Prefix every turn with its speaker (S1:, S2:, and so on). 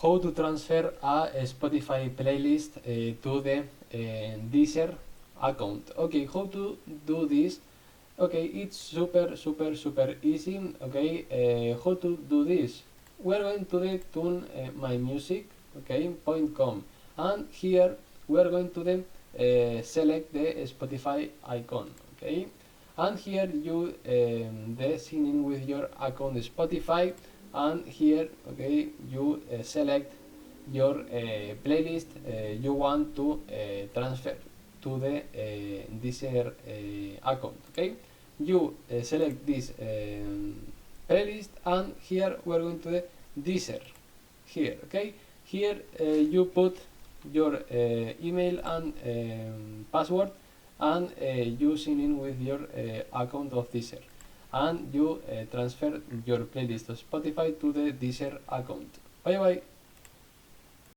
S1: how to transfer a Spotify playlist to the Deezer account. Okay, how to do this? Okay, it's super easy. Okay, how to do this? We're going to the tune my music, okay, .com, and here we're going to the select the Spotify icon, okay, and here you the sign in with your account Spotify, and here, okay, you select your playlist you want to transfer to the Deezer account, okay. You select this playlist, and here we're going to the Deezer here, okay. Here you put your email and password, and you sign in with your account of Deezer, and you transfer your playlist of Spotify to the Deezer account. Bye bye.